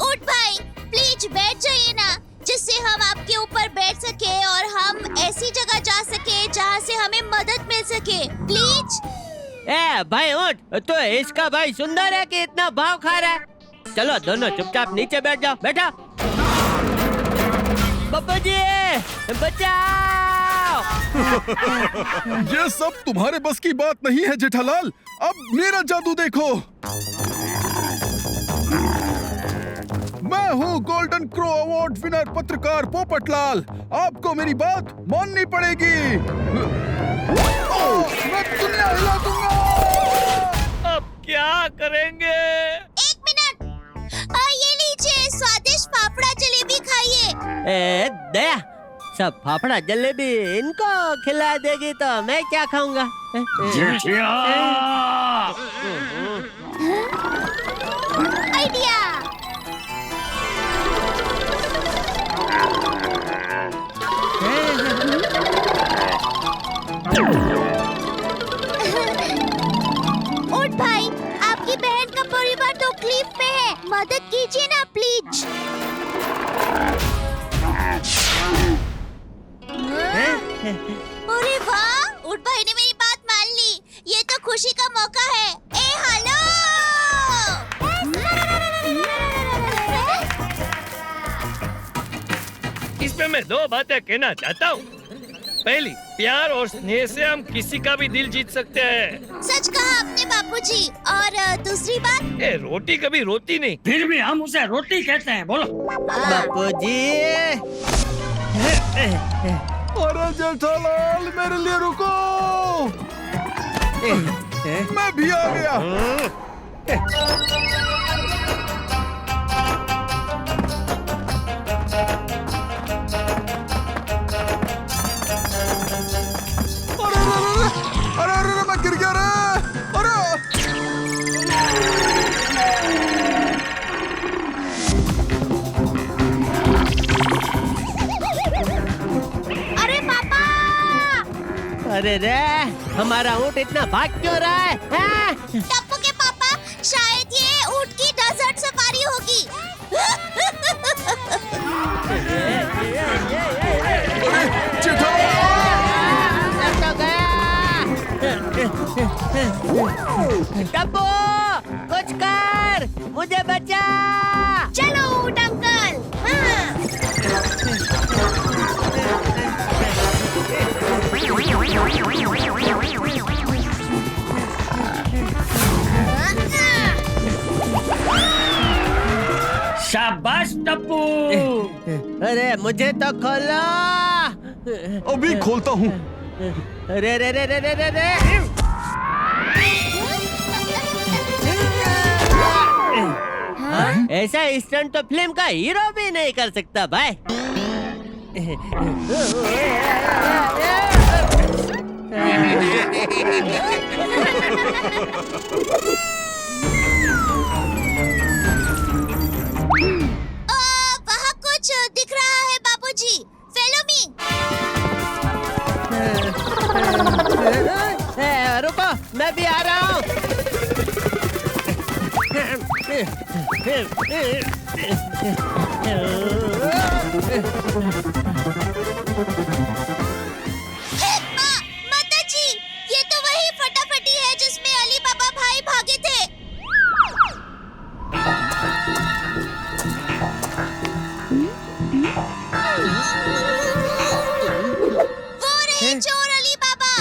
ऊंट भाई, प्लीज बैठ जाइए ना, जिससे हम आपके ऊपर बैठ सके और हम ऐसी जगह जा सके जहाँ से हमें मदद मिल सके। प्लीज। भाई ऊंट, तो इसका भाई सुंदर है कि इतना भाव खा रहा है? चलो दोनों चुपचाप नीचे बैठ जाओ। बैठा। बापूजी बचाओ। ये सब तुम्हारे बस की बात नहीं है जेठालाल। अब मेरा जादू देखो। मैं हूँ गोल्डन क्रो अवार्ड विनर पत्रकार पोपटलाल। आपको मेरी बात माननी पड़ेगी। मैं दुनिया हिला दूंगा। अब क्या करेंगे? एक मिनट, ये लीजिए स्वादिष्ट फाफड़ा जलेबी खाइए। दया, सब फाफड़ा जलेबी इनको खिला देगी तो मैं क्या खाऊंगा? आइडिया। उठ भाई, आपकी बहन का परिवार तो क्लिफ में है, मदद कीजिए ना प्लीज। अरे वाह, उठ भाई ने मेरी बात मान ली। ये तो खुशी का मौका है। ए हेलो। इसमें मैं दो बातें कहना चाहता हूँ। पहली, प्यार और स्नेह से हम किसी का भी दिल जीत सकते हैं। सच कहा आपने बापूजी। और दूसरी बात, रोटी कभी रोती नहीं, फिर भी हम उसे रोटी कहते हैं। बोलो बापूजी। अरे जेठालाल, मेरे लिए रुको। मैं भी आ गया। अरे मैं गिर गया रे। अरे पापा। अरे रे, हमारा ऊँट इतना भाग क्यों रहा है? टप्पू के पापा, शायद ये ऊँट की डेजर्ट सफारी होगी। टप्पू, कुछ कर, मुझे बचा। चलो ऊँट अंकल। शाबाश टप्पू। अरे मुझे तो खोलो। अभी खोलता हूँ। रे रे रे रे रे रे रे। ऐसा स्टंट तो फिल्म का हीरो भी नहीं कर सकता भाई। वहाँ कुछ दिख रहा है बापूजी। Follow me. रुको, मैं भी आ रहा हूँ। माता जी, ये तो वही फटाफटी है जिसमें अली बाबा भाई भागे थे। वो रहे चोर अली बाबा।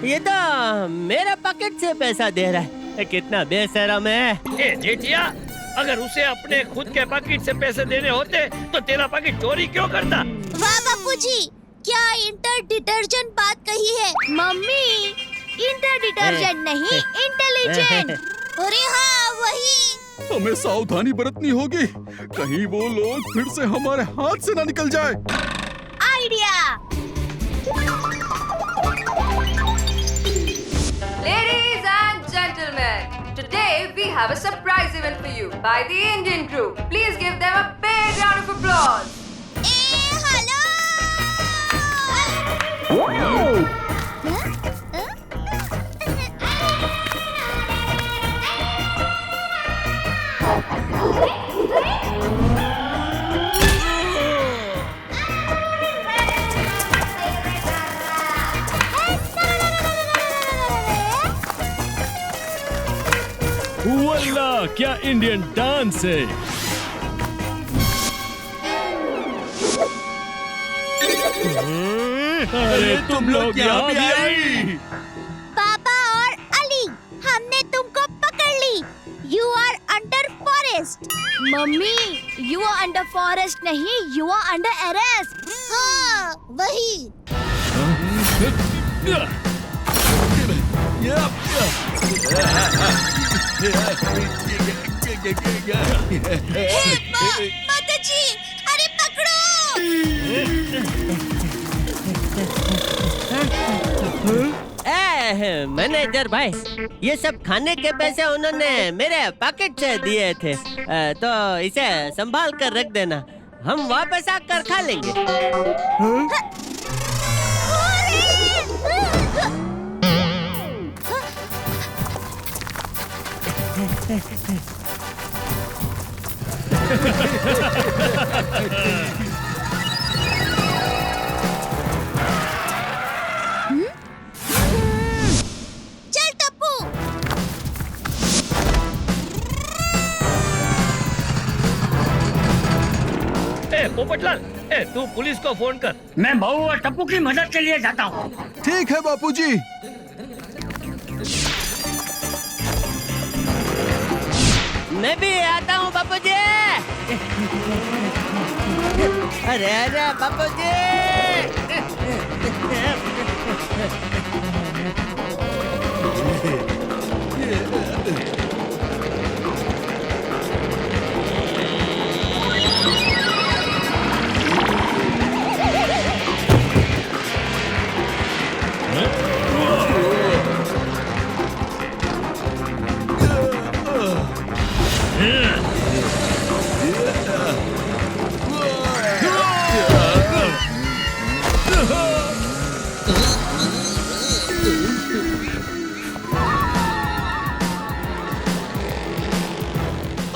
ये तो मेरा पॉकेट से पैसा दे रहा है। कितना बेशरम है। जेठिया, अगर उसे अपने खुद के पैकेट से पैसे देने होते तो तेरा पैकेट चोरी क्यों करता? वाह बापूजी, क्या इंटर डिटर्जेंट बात कही है। मम्मी, इंटर डिटर्जेंट नहीं, इंटेलिजेंट। अरे हाँ, वही। हमें सावधानी बरतनी होगी, कहीं वो लोग फिर से हमारे हाथ से ना निकल जाए। Idea. Ladies and gentlemen, today we have a surprise event for you by the Indian crew. Please give them a big round of applause. वल्ला क्या इंडियन डांस है। अरे तुम लोग यहाँ भी आई। पापा और अली, हमने तुमको पकड़ ली। You are under forest. Mummy, you are under forest नहीं, यू आर अंडर अरेस्ट। हाँ, वही। माता जी, अरे पकड़ो। मैनेजर भाई, ये सब खाने के पैसे उन्होंने मेरे पॉकेट से दिए थे, तो इसे संभाल कर रख देना, हम वापस आकर खा लेंगे। चल टप्पू। पोपटलाल, तू पुलिस को फोन कर। मैं बहू और टप्पू की मदद के लिए जाता हूँ। ठीक है बापूजी। मैं भी आता हूँ बापूजी। अरे अरे बापूजी।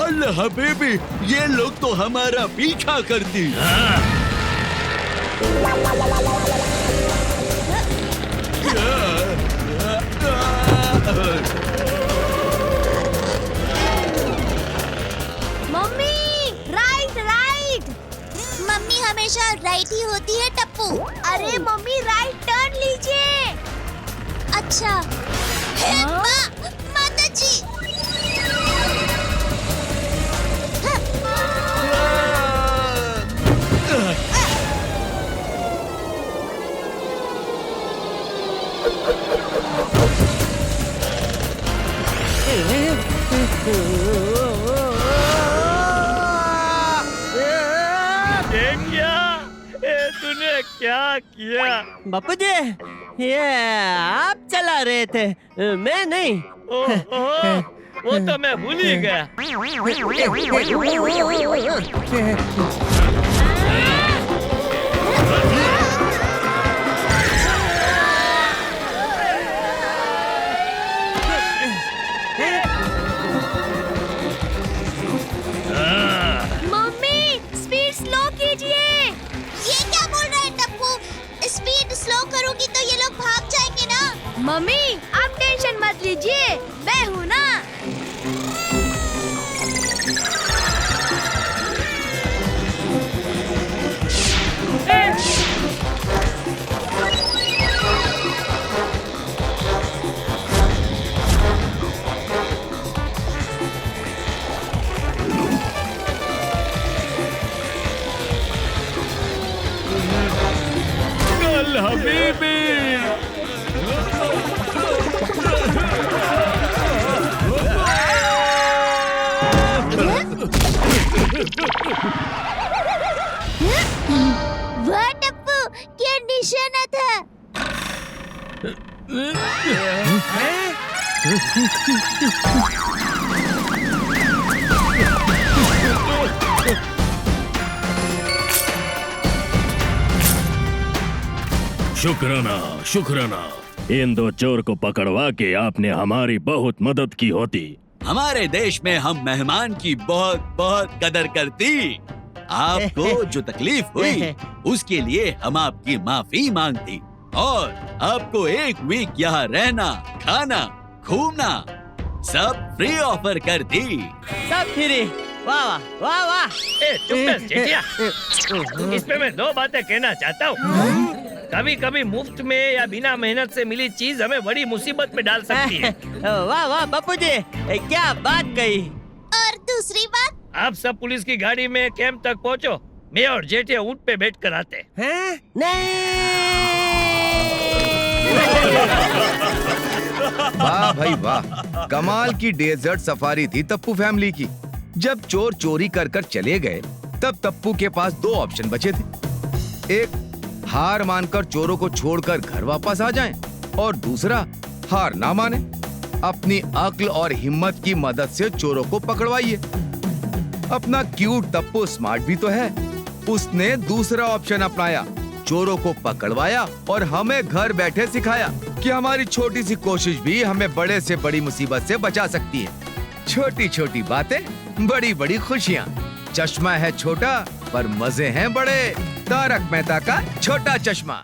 अल्लाह हबीबी, ये लोग तो हमारा पीछा करती। Mummy, right right. मम्मी हमेशा राइट ही होती है टप्पू। अरे मम्मी, राइट टर्न लीजिए। अच्छा। माता जी। तूने क्या किया? बापूजी, ये आप चला रहे थे, मैं नहीं। वो तो मैं भूल ही गया। मम्मी, स्पीड स्लो कीजिए। ये क्या बोल रहा है टप्पू? स्पीड स्लो करूंगी तो ये लोग भाग जाएंगे ना। मम्मी, आप टेंशन मत लीजिए, मैं हूँ ना। हबीबी। वाह टप्पू, क्या निशाना था। शुक्राना शुक्राना, इन दो चोर को पकड़वा के आपने हमारी बहुत मदद की होती। हमारे देश में हम मेहमान की बहुत बहुत कदर करती। आपको जो तकलीफ हुई उसके लिए हम आपकी माफी मांगती और आपको एक वीक यहाँ रहना, खाना, घूमना सब फ्री ऑफर कर दी। सब फ्री। वाह वाह वाह वाह। चुप कर जेठिया। इसमें मैं दो बातें कहना चाहता हूँ। कभी कभी मुफ्त में या बिना मेहनत से मिली चीज हमें बड़ी मुसीबत में डाल सकती है। वाह वाह बापू जी, क्या बात कही। और दूसरी बात, आप सब पुलिस की गाड़ी में कैंप तक पहुंचो, मैं और जेठे ऊंट पे बैठ कर आते हैं। वाह भाई वाह, कमाल की डेजर्ट सफारी थी तप्पू फैमिली की। जब चोर चोरी कर कर चले गए तब तप्पू के पास दो ऑप्शन बचे थे। एक, हार मानकर चोरों को छोड़कर घर वापस आ जाएं, और दूसरा, हार ना माने, अपनी अक्ल और हिम्मत की मदद से चोरों को पकड़वाइए। अपना क्यूट तप्पू स्मार्ट भी तो है, उसने दूसरा ऑप्शन अपनाया, चोरों को पकड़वाया और हमें घर बैठे सिखाया कि हमारी छोटी सी कोशिश भी हमें बड़े से बड़ी मुसीबत से बचा सकती है। छोटी छोटी बातें, बड़ी बड़ी खुशियाँ। चश्मा है छोटा पर मजे हैं बड़े। तारक मेहता का छोटा चश्मा।